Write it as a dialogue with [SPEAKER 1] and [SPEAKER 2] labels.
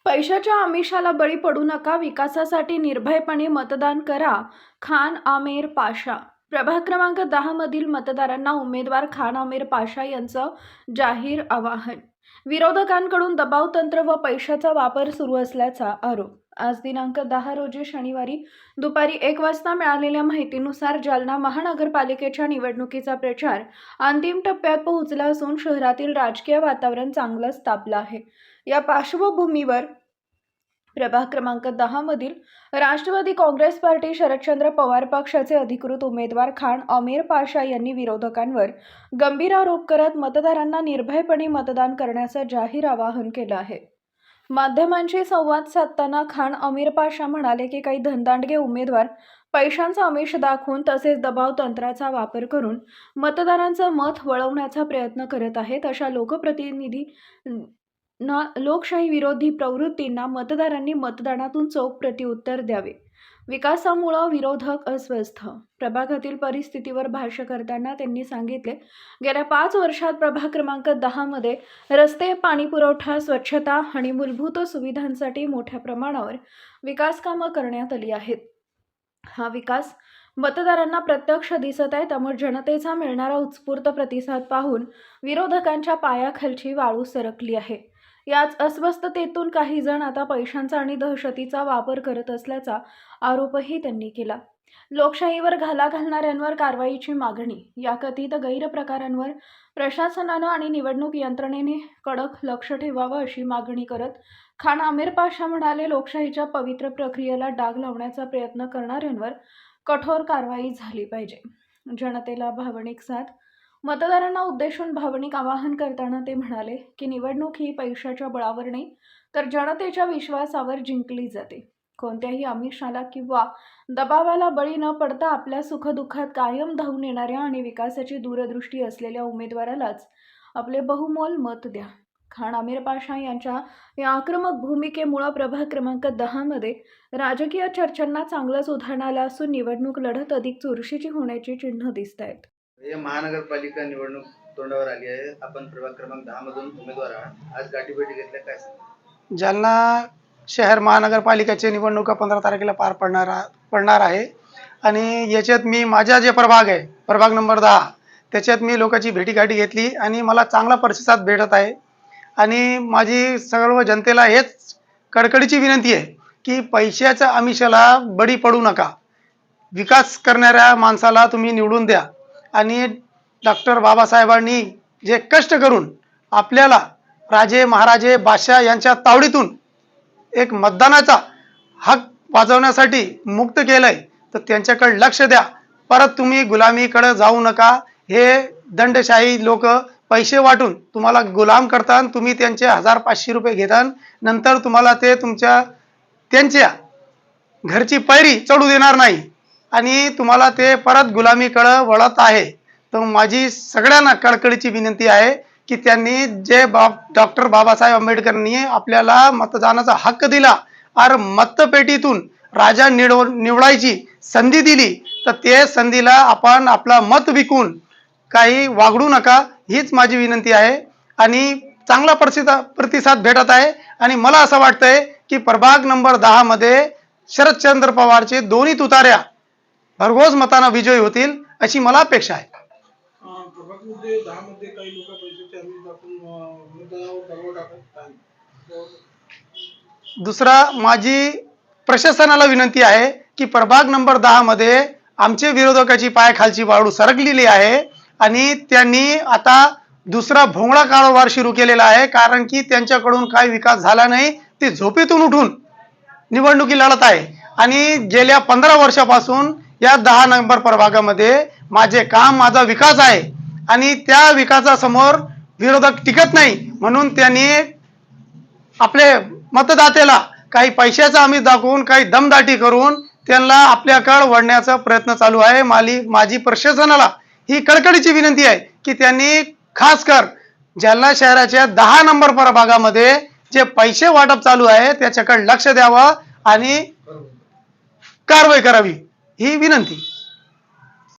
[SPEAKER 1] पैशाच्या आमिषाला बळी पडू नका, विकासासाठी निर्भयपणे मतदान करा. खान आमिर पाशा. प्रभाग क्रमांक 10 मधील मतदारांना उमेदवार खान आमिर पाशा यांचं जाहीर आवाहन. विरोधकांकडून दबाव तंत्र व पैशाचा वापर सुरू असल्याचा आरोप. आज दिनांक 10 रोजी शनिवारी दुपारी 1 वाजता मिळालेल्या माहितीनुसार जालना महानगरपालिकेच्या निवडणुकीचा प्रचार अंतिम टप्प्यात पोहोचला असून शहरातील राजकीय वातावरण चांगलंच तापलं आहे. या पार्श्वभूमीवर प्रभाग क्रमांक 10 मधील राष्ट्रवादी काँग्रेस पार्टी शरदचंद्र पवार पक्षाचे अधिकृत उमेदवार खान आमिर पाशा यांनी विरोधकांवर गंभीर आरोप करत मतदारांना निर्भयपणे मतदान करण्याचं जाहीर आवाहन केलं आहे. माध्यमांशी संवाद साधताना खान आमिर पाशा म्हणाले की काही धनदांडगे उमेदवार पैशांचा आमिष दाखवून तसेच दबाव तंत्राचा वापर करून मतदारांचं मत वळवण्याचा प्रयत्न करत आहेत. अशा लोकप्रतिनिधी लोकशाही विरोधी प्रवृत्तींना मतदारांनी मतदानातून चोख प्रत्युत्तर द्यावे. विकासामुळे विरोधक अस्वस्थ. प्रभागातील परिस्थितीवर भाष्य करताना त्यांनी सांगितले, गेल्या 5 वर्षात प्रभाग क्रमांक 10 मध्ये रस्ते, पाणीपुरवठा, स्वच्छता आणि मूलभूत सुविधांसाठी मोठ्या प्रमाणावर विकास कामं करण्यात आली आहेत. हा विकास मतदारांना प्रत्यक्ष दिसत आहे. त्यामुळे जनतेचा मिळणारा उत्स्फूर्त प्रतिसाद पाहून विरोधकांच्या पायाखालची वाळू सरकली आहे. याच अस्वस्थतेतून काही जण आता पैशांचा आणि दहशतीचा वापर करत असल्याचा आरोपही त्यांनी केला. लोकशाहीवर घाला घालणाऱ्यांवर कारवाईची मागणी. या कथित गैरप्रकारांवर प्रशासनानं आणि निवडणूक यंत्रणेने कडक लक्ष ठेवावं अशी मागणी करत खान आमिर पाशा म्हणाले, लोकशाहीच्या पवित्र प्रक्रियेला डाग लावण्याचा प्रयत्न करणाऱ्यांवर कठोर कारवाई झाली पाहिजे. जनतेला भावनिक साथ. मतदारांना उद्देशून भावनिक आवाहन करताना ते म्हणाले की निवडणूक ही पैशाच्या बळावर नाही तर जनतेच्या विश्वासावर जिंकली जाते. कोणत्याही आमिषाला किंवा दबावाला बळी न पडता आपल्या सुखदुःखात कायम धावून येणाऱ्या आणि विकासाची दूरदृष्टी असलेल्या उमेदवारालाच आपले बहुमोल मत द्या. खान आमिर पाशा यांच्या या आक्रमक भूमिकेमुळे प्रभाग क्रमांक 10 मध्ये राजकीय चर्चांना चांगलंच उधाण आलं असून निवडणूक लढत अधिक चुरशीची होण्याची चिन्ह दिसत आहेत.
[SPEAKER 2] महानगरपालिका निवडणूक तोंडावर आली आहे. आपण प्रभाग क्रमांक 10 मधून उमेदवार आहात. आज गाठीभेटी घेतल्या, काय सांगा?
[SPEAKER 3] जालना शहर महानगरपालिकेची निवडणुका 15 तारखेला पार पडणार आहे आणि याच्यात मी माझा जे प्रभाग आहे, प्रभाग नंबर 10, त्याच्यात मी लोकांची भेटीगाठी घेतली आणि मला चांगला प्रतिसाद भेटत आहे. आणि माझी सर्व जनतेला हेच कडकडीची विनंती आहे की पैशाच्या आमिषाला बळी पडू नका. विकास करणाऱ्या माणसाला तुम्ही निवडून द्या. आणि डॉक्टर बाबासाहेबांनी जे कष्ट करून आपल्याला राजे महाराजे बादशाह यांच्या तावडीतून एक मतदानाचा हक वाजवण्यासाठी मुक्त केलंय, तर त्यांच्याकडे लक्ष द्या. परत तुम्ही गुलामीकडे जाऊ नका. हे दंडशाही लोक पैसे वाटून तुम्हाला गुलाम करतात. तुम्ही त्यांचे 1000-500 रुपये घेतात, नंतर तुम्हाला ते त्यांच्या घरची पायरी चढू देणार नाही आणि तुम्हाला ते परत गुलामीकडे वळत आहे. तर माझी सगळ्यांना कळकळीची विनंती आहे की त्यांनी जे डॉक्टर बाबासाहेब आंबेडकरांनी आपल्याला मतदानाचा हक्क दिला और मतपेटीतून राजा निवडायची संधी दिली, तर ते संधीला आपण आपला मत विकून काही वागडू नका, हीच माझी विनंती आहे. आणि चांगला प्रतिसाद भेटत आहे आणि मला असं वाटतंय की प्रभाग नंबर 10 मध्ये शरदचंद्र पवारचे दोन्ही तुतार्या भरघोस मताने विजयी होतील अशी मला अपेक्षा आहे.
[SPEAKER 4] प्रभागामध्ये 10 मध्ये काही लोक पैशाच्या आमिष दाखवून मतदानावर दबाव टाकतात.
[SPEAKER 3] दुसरा, माझी प्रशासनाला विनंती आहे की प्रभाग नंबर 10 मध्ये आमचे विरोधकाची पायाखालची वाळू सरकलेली आहे आणि त्यांनी आता दुसरा भोंगळा कारभार सुरू केलेला आहे. कारण की त्यांच्याकडून काही विकास झाला नाही. ते झोपेतून उठून निवडणुकी लढत आहे आणि गेल्या 15 वर्षापासून या 10 नंबर प्रभागामध्ये माझे काम, माझा विकास आहे आणि त्या विकासासमोर विरोधक टिकत नाही. म्हणून त्यांनी आपले मतदात्याला काही पैशाचा आमिष दाखवून, काही दमदाटी करून त्यांना आपल्याकडे वळण्याचा प्रयत्न चालू आहे. माझी प्रशासनाला ही कळकळीची विनंती आहे की त्यांनी खास कर जालना शहराच्या 10 नंबर प्रभागामध्ये जे पैसे वाटप चालू आहे त्याच्याकडे लक्ष द्यावं आणि कारवाई करावी, ही विनंती.